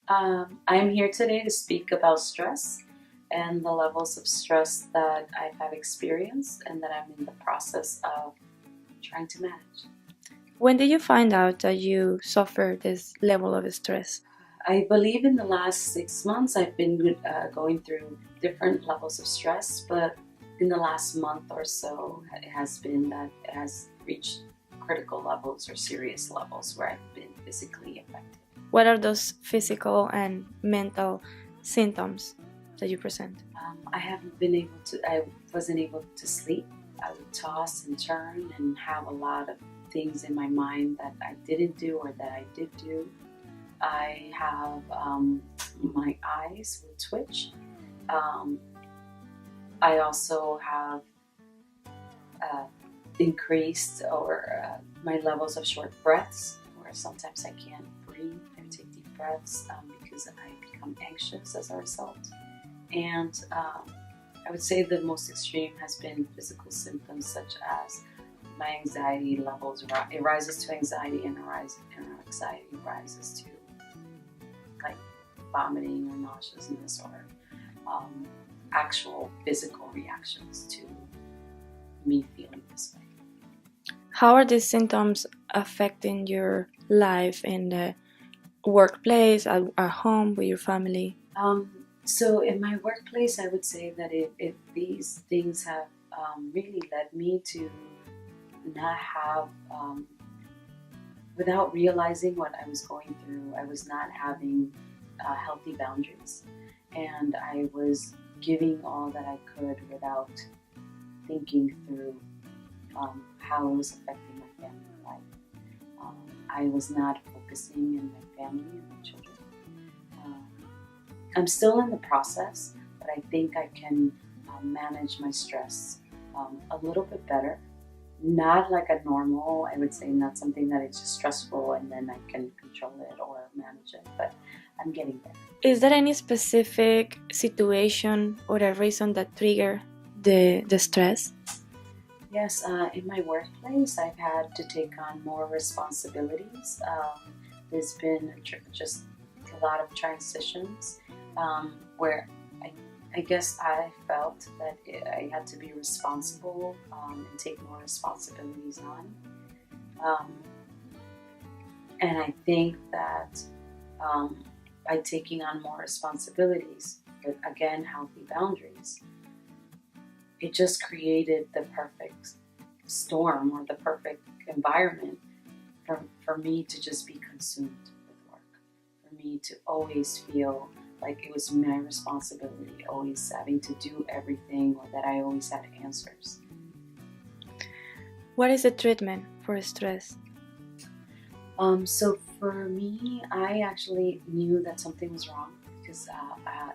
I'm here today to speak about stress and the levels of stress that I have experienced and that I'm in the process of trying to manage. When did you find out that you suffer this level of stress? I believe in the last 6 months I've been going through different levels of stress, but in the last month or so it has been that it has reached critical levels or serious levels where I've been physically affected. What are those physical and mental symptoms that you present? I wasn't able to sleep. I would toss and turn and have a lot of things in my mind that I didn't do or that I did do. I have my eyes would twitch. Um, I also have uh, increased or my levels of short breaths, where sometimes I can't breathe and take deep breaths because I become anxious as a result. And I would say the most extreme has been physical symptoms such as my anxiety levels. It rises to anxiety, and anxiety rises to like vomiting or nauseousness or um, actual physical reactions to me feeling this way. How are these symptoms affecting your life in the workplace, at home, with your family? So in my workplace, I would say that these things have really led me to not have, without realizing what I was going through, I was not having healthy boundaries. And I was giving all that I could without thinking through how it was affecting my family life. I was not focusing in my family and my children. I'm still in the process, but I think I can manage my stress a little bit better. Not like a normal, I would say, not something that is just stressful and then I can control it or manage it, but I'm getting there. Is there any specific situation or a reason that trigger the stress? Yes, in my workplace, I've had to take on more responsibilities. There's been just a lot of transitions where I guess I felt that I had to be responsible and take more responsibilities on. Um, and I think that by taking on more responsibilities, but again, healthy boundaries, it just created the perfect storm or the perfect environment for me to just be consumed with work, for me to always feel like it was my responsibility, always having to do everything or that I always had answers. What is the treatment for stress? So for me, I actually knew that something was wrong because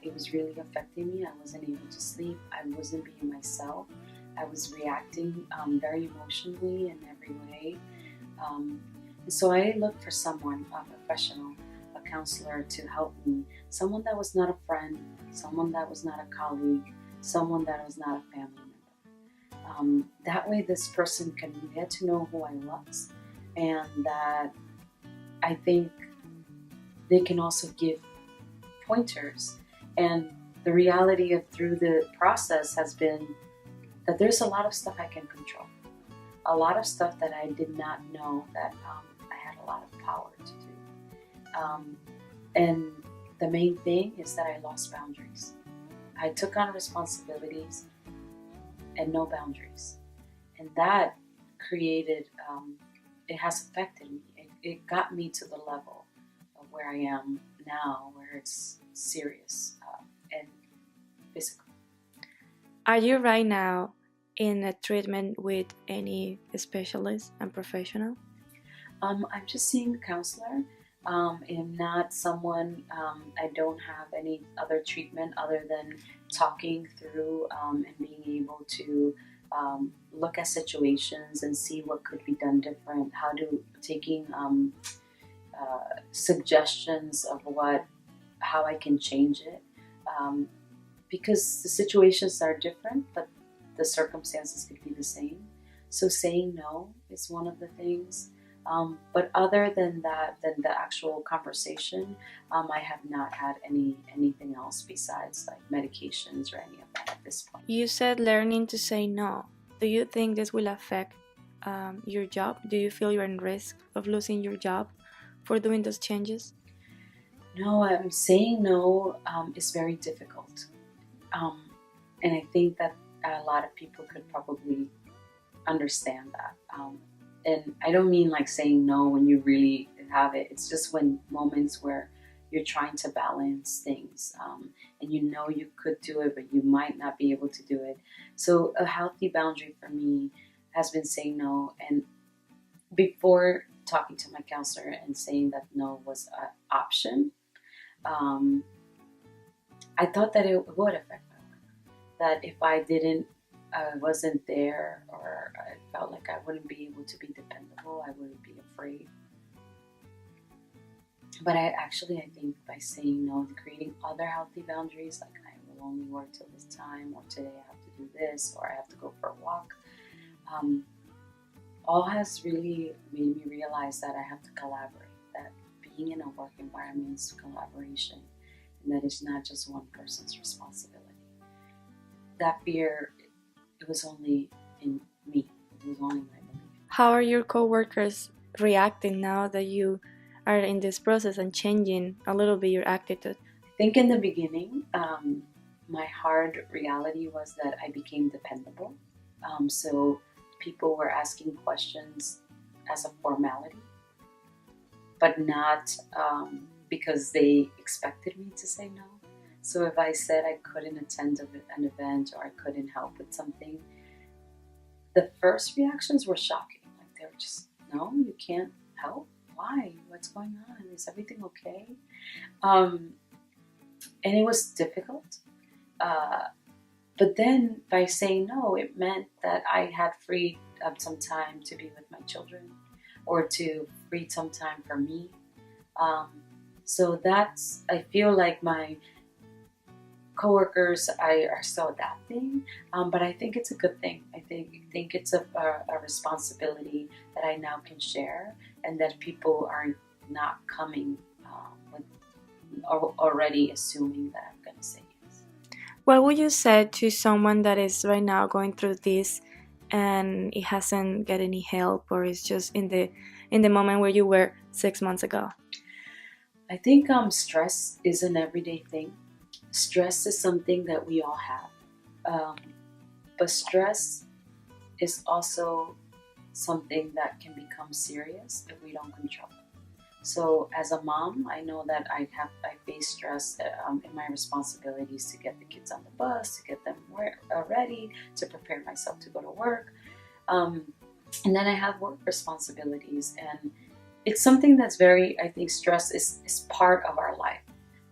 it was really affecting me. I wasn't able to sleep. I wasn't being myself. I was reacting very emotionally in every way. And so I looked for someone, a professional, a counselor to help me, someone that was not a friend, someone that was not a colleague, someone that was not a family member. That way this person can get to know who I was, and that I think they can also give pointers. And the reality of through the process has been that there's a lot of stuff I can control, a lot of stuff that I did not know that I had a lot of power to do. And the main thing is that I lost boundaries. I took on responsibilities and no boundaries. And that created, it has affected me. It got me to the level of where I am now, where it's serious and physical. Are you right now in a treatment with any specialist and professional? I'm just seeing a counselor. I'm not someone, I don't have any other treatment other than talking through and being able to look at situations and see what could be done different, taking suggestions of how I can change it. Because the situations are different, but the circumstances could be the same. So saying no is one of the things. But other than that, than the actual conversation, I have not had anything else besides like medications or any of that at this point. You said learning to say no. Do you think this will affect your job? Do you feel you're in risk of losing your job for doing those changes? No, saying no is very difficult, um, and I think that a lot of people could probably understand that. And I don't mean like saying no when you really have it. It's just when moments where you're trying to balance things, and you know you could do it, but you might not be able to do it. So a healthy boundary for me has been saying no. And before talking to my counselor and saying that no was an option, um, I thought that it would affect my work. That if I didn't, wasn't there, or I felt like I wouldn't be able to be dependable, I wouldn't be afraid. But I think by saying no, creating other healthy boundaries, like I will only work till this time, or today I have to do this, or I have to go for a walk, um, all has really made me realize that I have to collaborate, that being in a work environment is collaboration, and that it's not just one person's responsibility. That fear, it was only in me, it was only my belief. How are your coworkers reacting now that you are in this process and changing a little bit your attitude? I think in the beginning, my hard reality was that I became dependable. So people were asking questions as a formality, but not because they expected me to say no. So if I said I couldn't attend an event or I couldn't help with something, the first reactions were shocking. Like they were just, no, you can't help? Why? What's going on? Is everything okay? Um, and it was difficult. Uh, but then by saying no, it meant that I had freed up some time to be with my children, or to free some time for me. Um, so I feel like my coworkers are still adapting, but I think it's a good thing. I think it's a responsibility that I now can share, and that people are not coming with already assuming that I'm going to say yes. What would you say to someone that is right now going through this and it hasn't get any help, or is just in the moment where you were 6 months ago? I think stress is an everyday thing. Stress is something that we all have, but stress is also something that can become serious if we don't control it. So as a mom, I know that I face stress in my responsibilities to get the kids on the bus, to get them ready, to prepare myself to go to work, um, and then I have work responsibilities, and it's something that's I think stress is part of our life.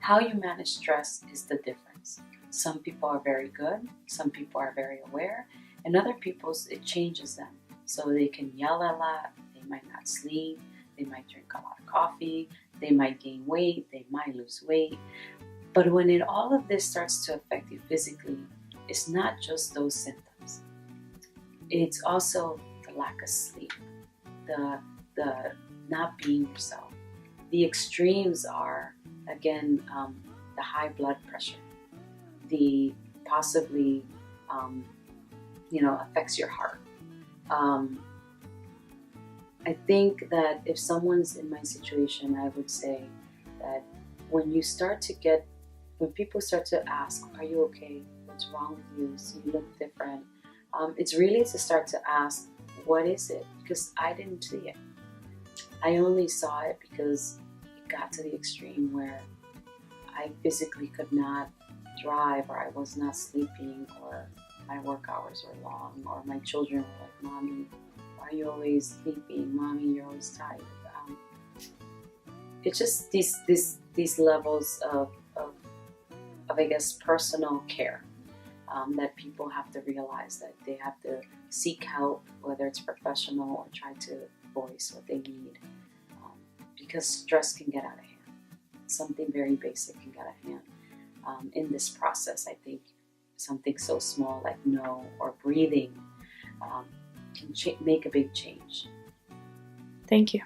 How you manage stress is the difference. Some people are very good, some people are very aware, and other people's, it changes them. So they can yell a lot, they might not sleep, they might drink a lot of coffee, they might gain weight, they might lose weight. But when all of this starts to affect you physically, it's not just those symptoms. It's also the lack of sleep, the not being yourself. The extremes are, again, the high blood pressure, the possibly, affects your heart. Um, I think that if someone's in my situation, I would say that when people start to ask, are you okay? What's wrong with you? So you look different. It's really to start to ask, what is it? Because I didn't see it. I only saw it because it got to the extreme where I physically could not drive, or I was not sleeping, or my work hours were long, or my children were like, Mommy, why are you always sleeping? Mommy, you're always tired. It's just these levels of I guess, personal care, that people have to realize that they have to seek help, whether it's professional, or try to voice what they need, because stress can get out of hand. Something very basic can get out of hand. In this process, I think something so small like no or breathing can make a big change. Thank you.